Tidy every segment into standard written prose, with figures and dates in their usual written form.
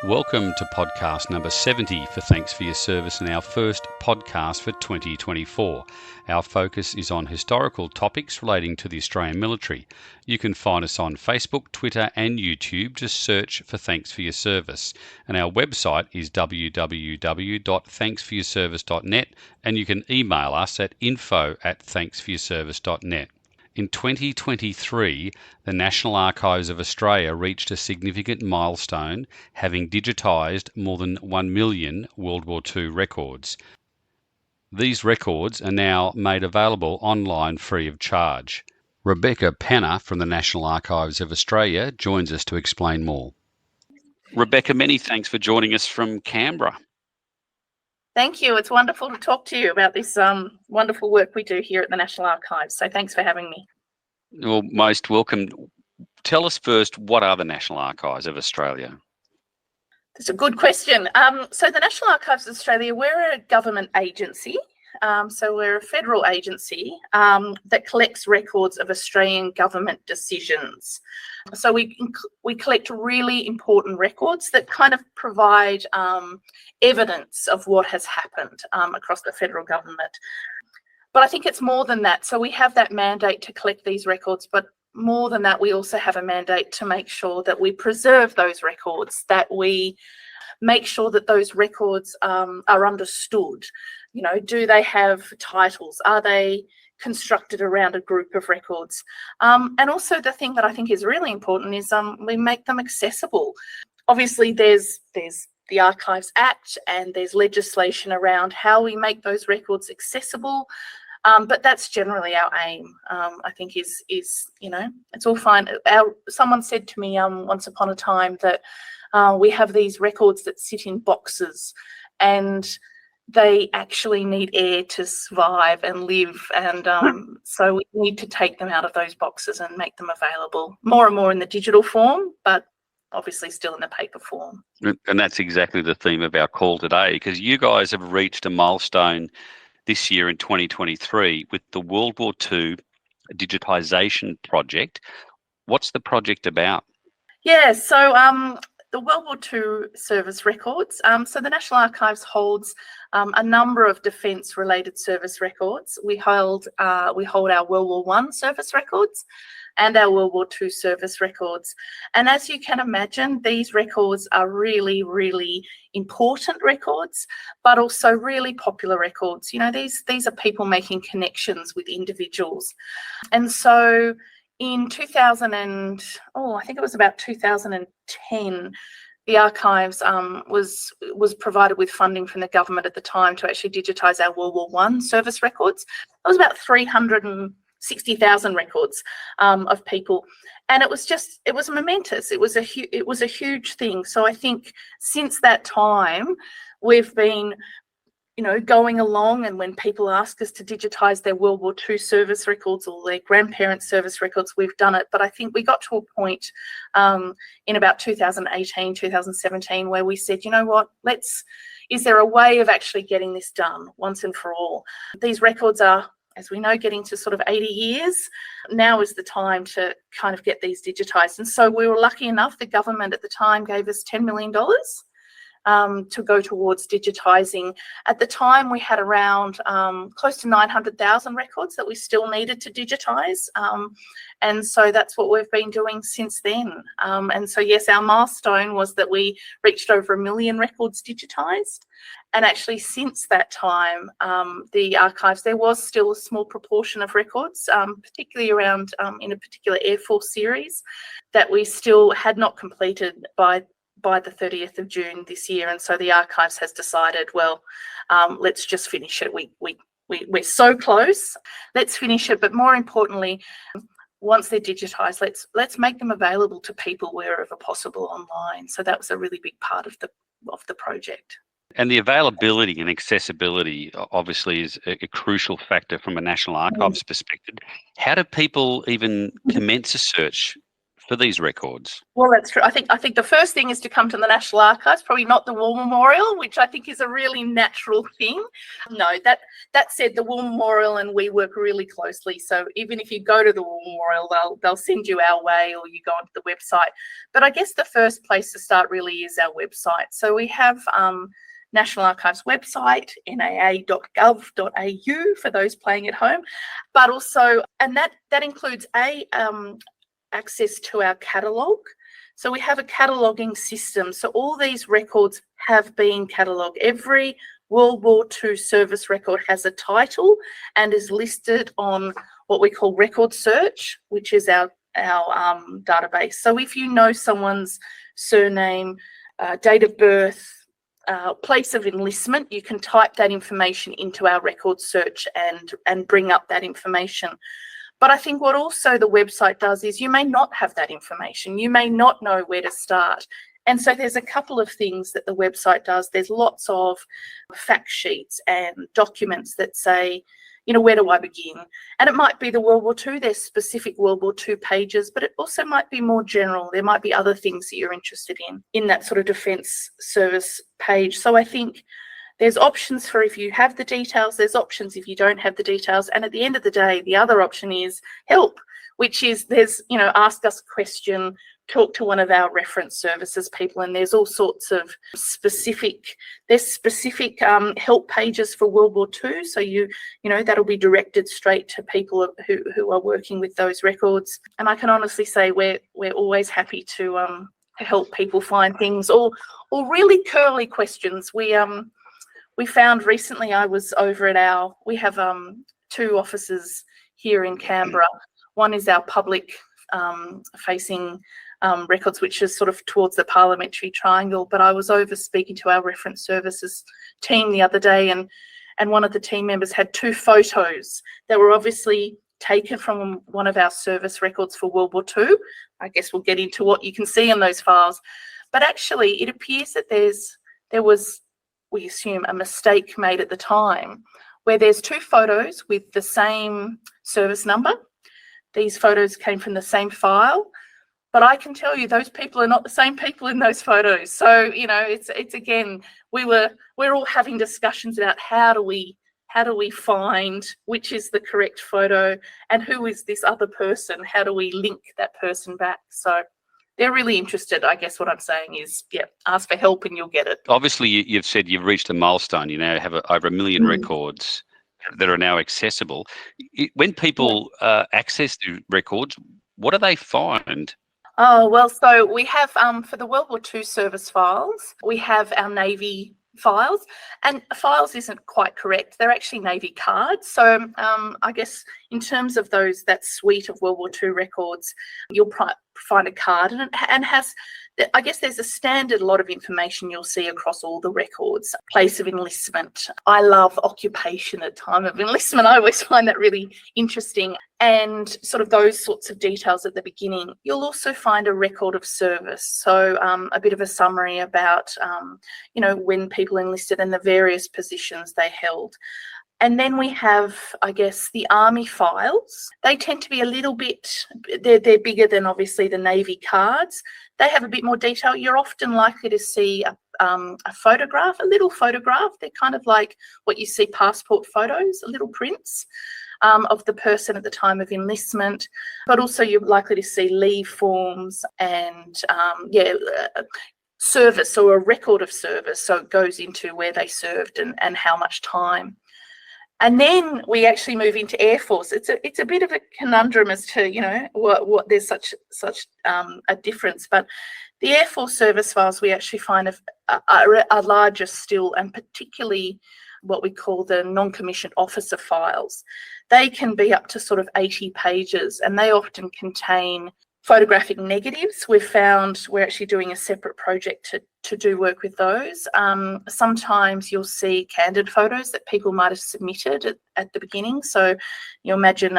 Welcome to podcast number 70 for Thanks for Your Service and our first podcast for 2024. Our focus is on historical topics relating to the Australian military. You can find us on Facebook, Twitter and YouTube. Just search for Thanks for Your Service. And our website is www.thanksforyourservice.net, and you can email us at info@thanksforyourservice.net. In 2023, the National Archives of Australia reached a significant milestone, having digitised more than 1 million World War II records. These records are now made available online free of charge. Rebecca Penna from the National Archives of Australia joins us to explain more. Rebecca, many thanks for joining us from Canberra. Thank you. It's wonderful to talk to you about this wonderful work we do here at the National Archives. So thanks for having me. Well, most welcome. Tell us first, what are the National Archives of Australia? That's a good question. So the National Archives of Australia, we're a government agency. So we're a federal agency that collects records of Australian government decisions. So we collect really important records that kind of provide evidence of what has happened across the federal government. But I think it's more than that. So we have that mandate to collect these records, but more than that, we also have a mandate to make sure that we preserve those records, that we make sure that those records are understood. You know, do they have titles? Are they constructed around a group of records? And also the thing that I think is really important is we make them accessible. Obviously, there's the Archives Act and there's legislation around how we make those records accessible. But that's generally our aim. I think is you know, it's all fine. Someone said to me once upon a time that we have these records that sit in boxes and they actually need air to survive and live, and so we need to take them out of those boxes and make them available more and more in the digital form, but obviously still in the paper form. And that's exactly the theme of our call today, because you guys have reached a milestone this year in 2023 with the World War II digitisation project. What's the project about? Yeah, so the World War II service records. So the National Archives holds a number of defence-related service records. We hold our World War I service records and our World War II service records. And as you can imagine, these records are really, really important records, but also really popular records. You know, these are people making connections with individuals. And so in 2010, the Archives was provided with funding from the government at the time to actually digitise our World War I service records. It was about 360,000 records of people, and it was momentous. It was a huge thing. So I think since that time we've been, you know, going along, and when people ask us to digitise their World War II service records or their grandparents' service records, we've done it. But I think we got to a point in about 2018, 2017, where we said, you know what, is there a way of actually getting this done once and for all? These records are, as we know, getting to sort of 80 years. Now is the time to kind of get these digitised. And so we were lucky enough, the government at the time gave us $10 million to go towards digitising. At the time, we had around close to 900,000 records that we still needed to digitise. And so that's what we've been doing since then. And so, yes, our milestone was that we reached over 1 million records digitised. And actually, since that time, the archives, there was still a small proportion of records, particularly around in a particular Air Force series, that we still had not completed by the 30th of June this year. And so the Archives has decided, well, let's just finish it. We're so close, let's finish it. But more importantly, once they're digitised, let's make them available to people wherever possible online. So that was a really big part of the project. And the availability and accessibility obviously is a crucial factor from a National Archives perspective. How do people even commence a search for these records? Well, that's true. I think the first thing is to come to the National Archives, probably not the War Memorial, which I think is a really natural thing. No, that said, the War Memorial and we work really closely. So even if you go to the War Memorial, they'll send you our way, or you go onto the website. But I guess the first place to start really is our website. So we have National Archives website, naa.gov.au for those playing at home, but also, and that includes access to our catalogue. So we have a cataloguing system. So all these records have been catalogued. Every World War II service record has a title and is listed on what we call record search, which is our database. So if you know someone's surname, date of birth, place of enlistment, you can type that information into our record search and bring up that information. But I think what also the website does is you may not have that information. You may not know where to start. And so there's a couple of things that the website does. There's lots of fact sheets and documents that say, where do I begin? And it might be the World War II, there's specific World War II pages, but it also might be more general. There might be other things that you're interested in that sort of defence service page. So I think there's options for if you have the details, there's options if you don't have the details. And at the end of the day, the other option is help, which is ask us a question, talk to one of our reference services people, and there's all sorts of specific help pages for World War II. So that'll be directed straight to people who are working with those records. And I can honestly say we're always happy to help people find things or really curly questions. We found recently, I was over at we have two offices here in Canberra. One is our public facing records, which is sort of towards the parliamentary triangle. But I was over speaking to our reference services team the other day, and one of the team members had two photos that were obviously taken from one of our service records for World War II. I guess we'll get into what you can see in those files. But actually, it appears that there was, we assume, a mistake made at the time where there's two photos with the same service number. These photos came from the same file, but I can tell you those people are not the same people in those photos. So, it's again, we're all having discussions about how do we find which is the correct photo and who is this other person? How do we link that person back? So they're really interested. I guess what I'm saying is, ask for help and you'll get it. Obviously, you've said you've reached a milestone. You now have over 1 million records that are now accessible. When people access the records, what do they find? Oh, well, so we have, for the World War II service files, we have our Navy files, and files isn't quite correct. They're actually Navy cards. So I guess in terms of that suite of World War II records, you'll find a card and has, I guess there's a standard lot of information you'll see across all the records. Place of enlistment. I love occupation at time of enlistment. I always find that really interesting. And sort of those sorts of details at the beginning. You'll also find a record of service. So a bit of a summary about, when people enlisted and the various positions they held. And then we have, I guess, the Army files. They tend to be a little bit, they're bigger than obviously the Navy cards. They have a bit more detail. You're often likely to see a photograph, a little photograph. They're kind of like what you see passport photos, little prints of the person at the time of enlistment. But also you're likely to see leave forms and, service or a record of service. So it goes into where they served and how much time. And then we actually move into Air Force. It's a bit of a conundrum as to what there's such a difference. But the Air Force service files we actually find are larger still, and particularly what we call the non-commissioned officer files. They can be up to sort of 80 pages, and they often contain photographic negatives. We're actually doing a separate project to do work with those. Sometimes you'll see candid photos that people might have submitted at the beginning. So you imagine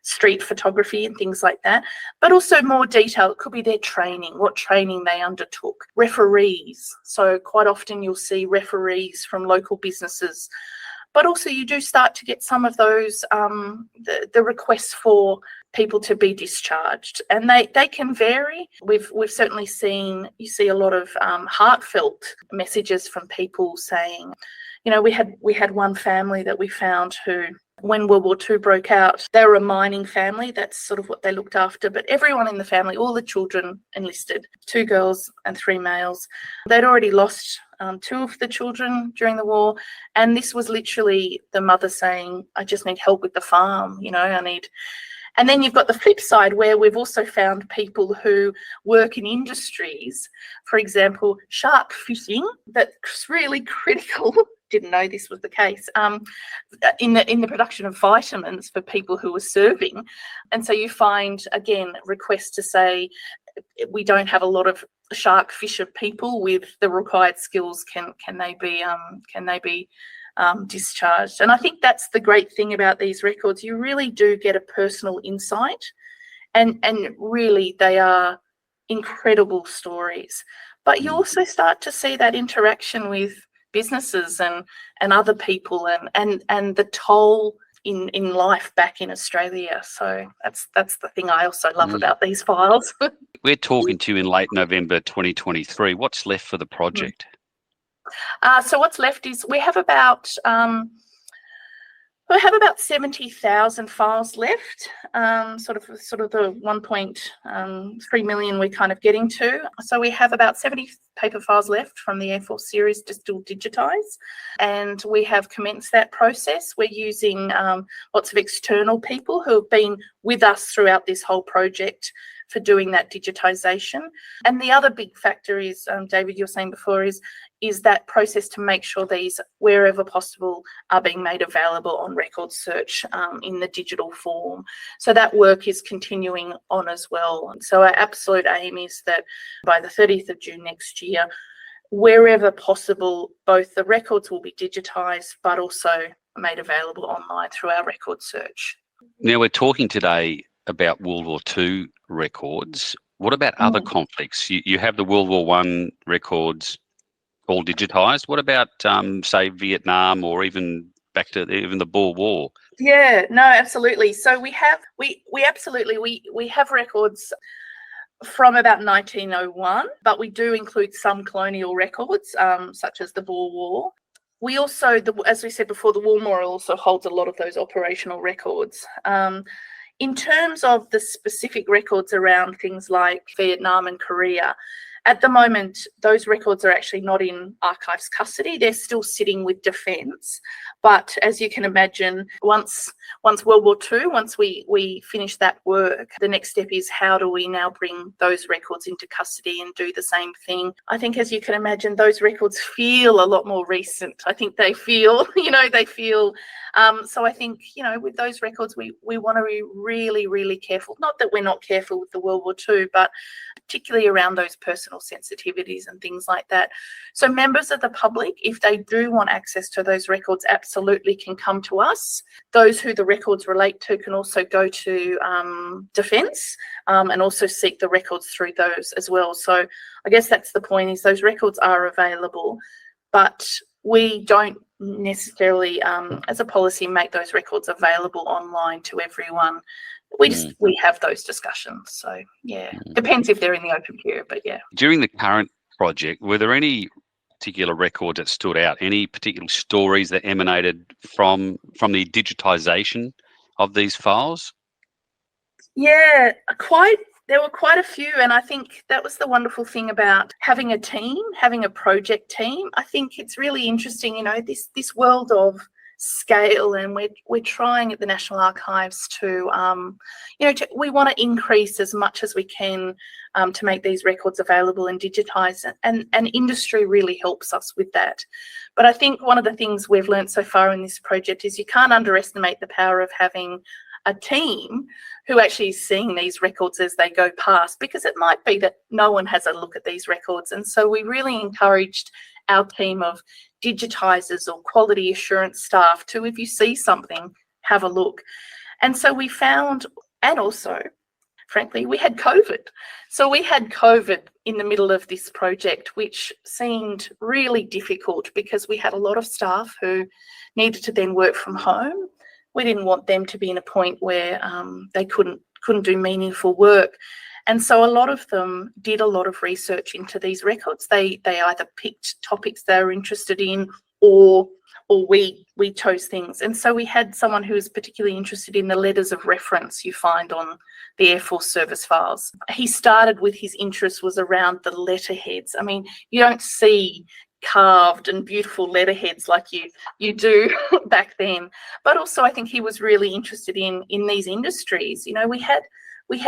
street photography and things like that, but also more detail. It could be their training, what training they undertook. Referees. So quite often you'll see referees from local businesses But also you do start to get some of those, the requests for people to be discharged, and they can vary. We've certainly seen, you see a lot of heartfelt messages from people saying, we had one family that we found who, when World War II broke out, they were a mining family. That's sort of what they looked after. But everyone in the family, all the children enlisted, 2 girls and 3 males. They'd already lost 2 of the children during the war. And this was literally the mother saying, I just need help with the farm, I need... And then you've got the flip side, where we've also found people who work in industries, for example, shark fishing, that's really critical. Didn't know this was the case, in the production of vitamins for people who are serving. And so you find, again, requests to say, we don't have a lot of shark fisher people with the required skills. Can they be discharged? And I think that's the great thing about these records. You really do get a personal insight, and really they are incredible stories. But you also start to see that interaction with businesses and other people, and the toll in life back in Australia. So that's the thing I also love about these files. We're talking to you in late November 2023. What's left for the project? So what's left is we have about 70,000 files left, sort of the 1.3 million we're kind of getting to. So we have about 70 paper files left from the Air Force series to still digitise, and we have commenced that process. We're using lots of external people who have been with us throughout this whole project for doing that digitisation. And the other big factor is, David, you were saying before, is that process to make sure these, wherever possible, are being made available on record search in the digital form. So that work is continuing on as well. So our absolute aim is that by the 30th of June next year, wherever possible, both the records will be digitised, but also made available online through our record search. Now, we're talking today about World War II records. What about other conflicts? You have the World War I records all digitised. What about, say, Vietnam, or even back to even the Boer War? Yeah, no, absolutely. So we have records from about 1901, but we do include some colonial records, such as the Boer War. We also, as we said before, the War Memorial also holds a lot of those operational records. In terms of the specific records around things like Vietnam and Korea, at the moment, those records are actually not in archives custody. They're still sitting with Defence. But as you can imagine, once World War II, once we finish that work, the next step is, how do we now bring those records into custody and do the same thing? I think, as you can imagine, those records feel a lot more recent. I think they feel, so I think, with those records, we want to be really, really careful. Not that we're not careful with the World War II, but particularly around those personal sensitivities and things like that. So members of the public, if they do want access to those records, absolutely can come to us. Those who the records relate to can also go to Defence and also seek the records through those as well. So I guess that's the point, is those records are available, but we don't necessarily, as a policy, make those records available online to everyone. We have those discussions. So yeah, depends if they're in the open period, but yeah. During the current project, were there any particular records that stood out? Any particular stories that emanated from the digitisation of these files? Yeah, there were quite a few, and I think that was the wonderful thing about having a team, having a project team. I think it's really interesting, this world of scale, and we're trying at the National Archives to we want to increase as much as we can to make these records available and digitized, and industry really helps us with that. But I think one of the things we've learned so far in this project is you can't underestimate the power of having a team who actually is seeing these records as they go past, because it might be that no one has a look at these records. And so we really encouraged our team of digitisers or quality assurance staff to, if you see something, have a look. And so we found, and also, frankly, we had COVID. So we had COVID in the middle of this project, which seemed really difficult because we had a lot of staff who needed to then work from home. We didn't want them to be in a point where they couldn't do meaningful work. And so a lot of them did a lot of research into these records. They either picked topics they were interested in, or we chose things. And so we had someone who was particularly interested in the letters of reference you find on the Air Force service files. He started with his interest was around the letterheads. I mean, you don't see carved and beautiful letterheads like you do back then. But also I think he was really interested in these industries. You know, we had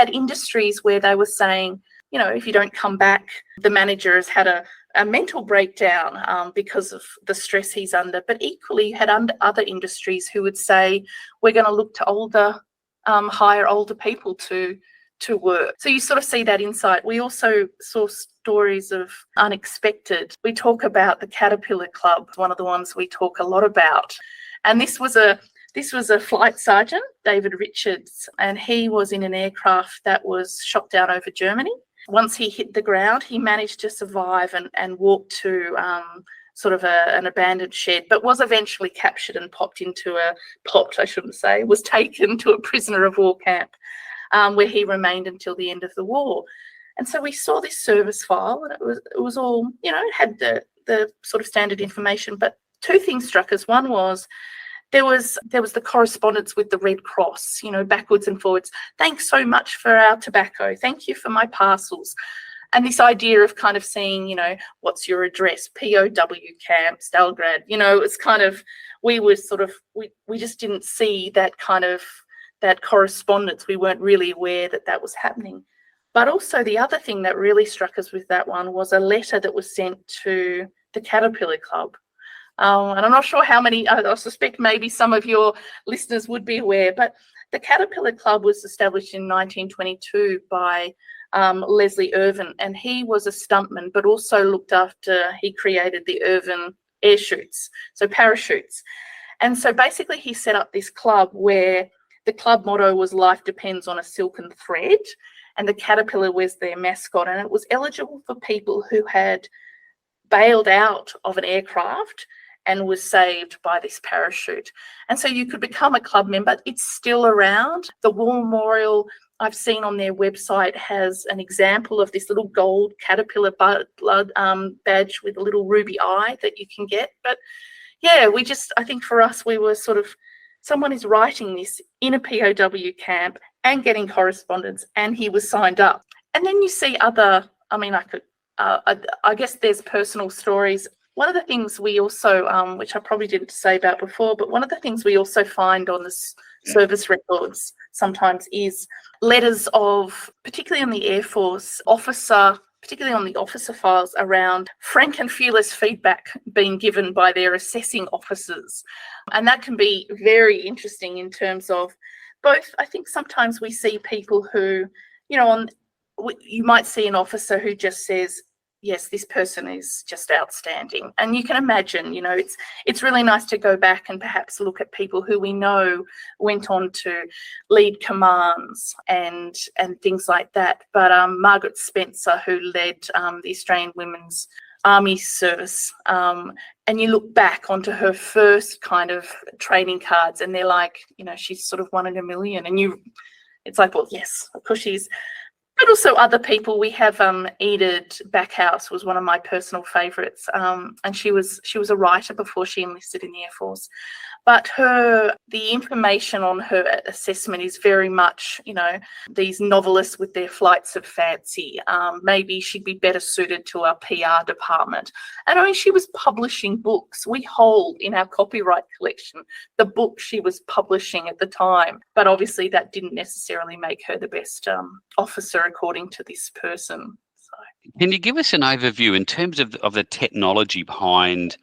industries where they were saying, you know, if you don't come back, the manager has had a mental breakdown because of the stress he's under. But equally, you had other industries who would say, we're going to look to hire older people to work. So you sort of see that insight. We also saw stories of unexpected. We talk about the Caterpillar Club, one of the ones we talk a lot about. And this was a flight sergeant, David Richards, and he was in an aircraft that was shot down over Germany. Once he hit the ground, he managed to survive and walk to sort of an abandoned shed, but was eventually captured and was taken to a prisoner of war camp where he remained until the end of the war. And so we saw this service file, and it was all, you know, it had the sort of standard information, but two things struck us. One was there was the correspondence with the Red Cross, you know, backwards and forwards. Thanks so much for our tobacco. Thank you for my parcels. And this idea of kind of seeing, you know, what's your address? POW camp, Stalgrad, you know, it's kind of, we just didn't see that kind of, that correspondence. We weren't really aware that was happening. But also the other thing that really struck us with that one was a letter that was sent to the Caterpillar Club. And I'm not sure how many, I suspect maybe some of your listeners would be aware, but the Caterpillar Club was established in 1922 by Leslie Irvin, and he was a stuntman, but also he created the Irvin air chutes, so parachutes. And so basically he set up this club where the club motto was life depends on a silken thread, and the caterpillar was their mascot, and it was eligible for people who had bailed out of an aircraft and was saved by this parachute. And so you could become a club member. It's still around. The War Memorial I've seen on their website has an example of this little gold caterpillar blood badge with a little ruby eye that you can get. But yeah, I think for us, we were sort of, someone is writing this in a POW camp and getting correspondence, and he was signed up. And then you see other, I guess there's personal stories. One of the things we also, which I probably didn't say about before, but one of the things we also find on the service records sometimes is letters of, particularly on the Air Force officer, particularly on the officer files, around frank and fearless feedback being given by their assessing officers. And that can be very interesting in terms of both. I think sometimes we see people who, you know, you might see an officer who just says, yes, this person is just outstanding. And you can imagine, you know, it's really nice to go back and perhaps look at people who we know went on to lead commands and things like that. But Margaret Spencer, who led the Australian Women's Army Service, and you look back onto her first kind of training cards, and they're like, you know, she's sort of one in a million. And it's like, well, yes, of course she's. But also other people. We have Enid Backhouse was one of my personal favourites, and she was a writer before she enlisted in the Air Force. But the information on her assessment is very much, you know, these novelists with their flights of fancy. Maybe she'd be better suited to our PR department. And I mean, she was publishing books. We hold in our copyright collection the book she was publishing at the time. But obviously that didn't necessarily make her the best officer according to this person. So. Can you give us an overview in terms of the technology behind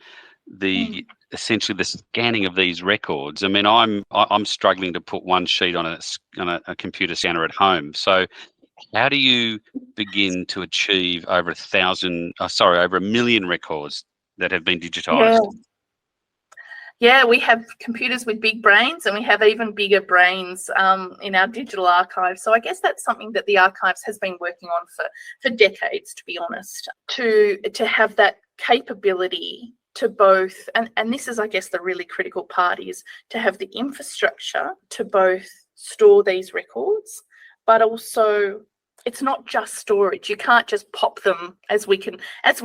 the essentially the scanning of these records? I mean, I'm struggling to put one sheet on a computer scanner at home. So how do you begin to achieve over a million records that have been digitized? Yeah, we have computers with big brains, and we have even bigger brains in our digital archive. So I guess that's something that the archives has been working on for decades, to be honest, to have that capability to both, and this is, I guess, the really critical part, is to have the infrastructure to both store these records, but also it's not just storage. You can't just pop them, as we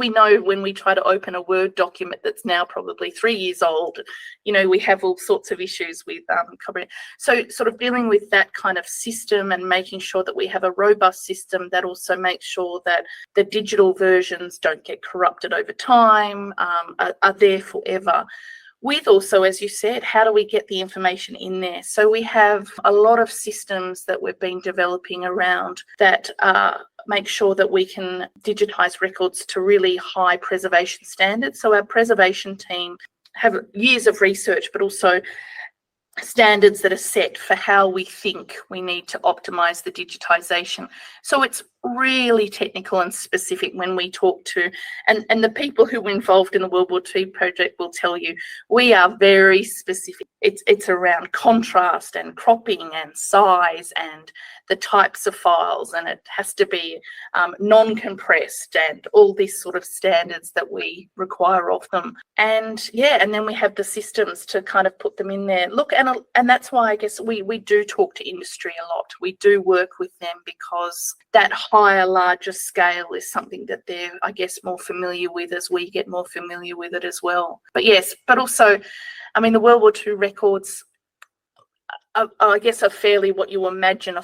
know when we try to open a Word document that's now probably 3 years old. We have all sorts of issues with copyright. So sort of dealing with that kind of system and making sure that we have a robust system that also makes sure that the digital versions don't get corrupted over time, are there forever. With also, as you said, how do we get the information in there? So we have a lot of systems that we've been developing around that make sure that we can digitise records to really high preservation standards. So our preservation team have years of research, but also standards that are set for how we think we need to optimise the digitisation. So it's really technical and specific when we talk to, and the people who were involved in the World War II project will tell you, we are very specific. It's around contrast and cropping and size and the types of files, and it has to be non-compressed and all these sort of standards that we require of them. And then we have the systems to kind of put them in there. Look, and that's why I guess we do talk to industry a lot. We do work with them because that higher, larger scale is something that they're, I guess, more familiar with as we get more familiar with it as well. But yes, but also, I mean, the World War II records, I guess, are fairly what you imagine a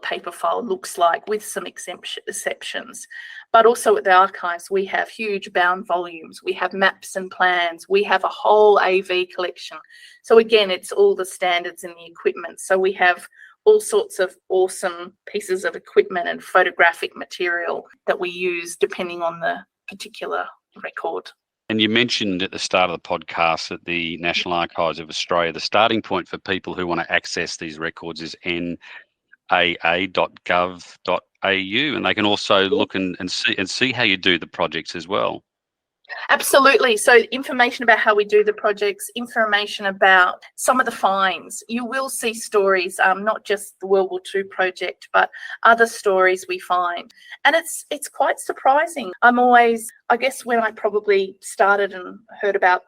paper file looks like, with some exceptions. But also at the archives, we have huge bound volumes, we have maps and plans, we have a whole AV collection. So again, it's all the standards and the equipment. So we have all sorts of awesome pieces of equipment and photographic material that we use depending on the particular record. And you mentioned at the start of the podcast that the National Archives of Australia, the starting point for people who want to access these records is naa.gov.au, and they can also look and see how you do the projects as well. Absolutely. So information about how we do the projects, information about some of the finds. You will see stories, not just the World War II project, but other stories we find. And it's quite surprising. I'm always, I guess, when I probably started and heard about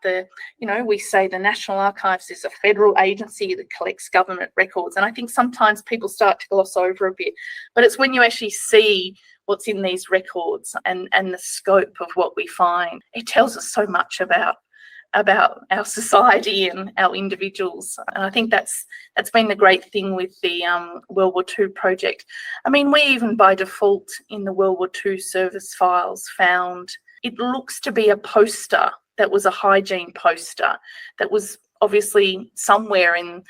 we say the National Archives is a federal agency that collects government records. And I think sometimes people start to gloss over a bit, but it's when you actually see what's in these records and the scope of what we find. It tells us so much about our society and our individuals. And I think that's been the great thing with the World War II project. I mean, we even by default in the World War II service files found it looks to be a poster that was a hygiene poster that was obviously somewhere in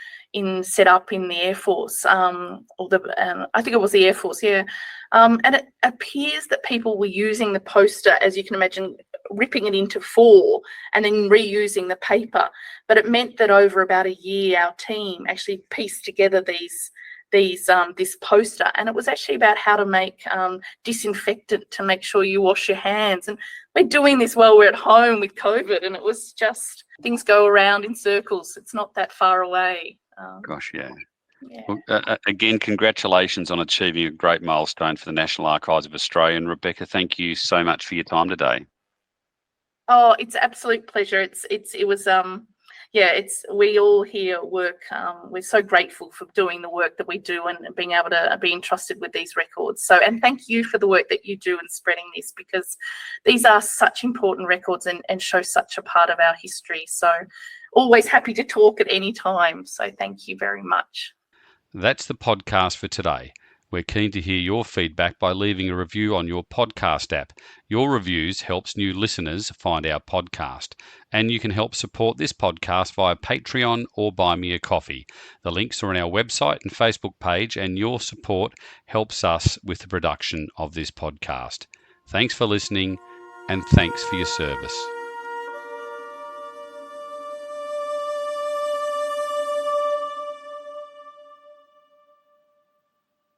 set up in the Air Force, I think it was the Air Force, yeah. And it appears that people were using the poster, as you can imagine, ripping it into 4 and then reusing the paper. But it meant that over about a year, our team actually pieced together this poster, and it was actually about how to make disinfectant to make sure you wash your hands. And we're doing this while we're at home with COVID, and it was just, things go around in circles. It's not that far away. Gosh, yeah. Yeah. Well, again, congratulations on achieving a great milestone for the National Archives of Australia. And Rebecca, thank you so much for your time today. Oh, it's an absolute pleasure. We all here work. We're so grateful for doing the work that we do and being able to be entrusted with these records. So, and thank you for the work that you do in spreading this, because these are such important records and show such a part of our history. So, always happy to talk at any time. So, thank you very much. That's the podcast for today. We're keen to hear your feedback by leaving a review on your podcast app. Your reviews helps new listeners find our podcast. And you can help support this podcast via Patreon or Buy Me a Coffee. The links are on our website and Facebook page, and your support helps us with the production of this podcast. Thanks for listening, and thanks for your service.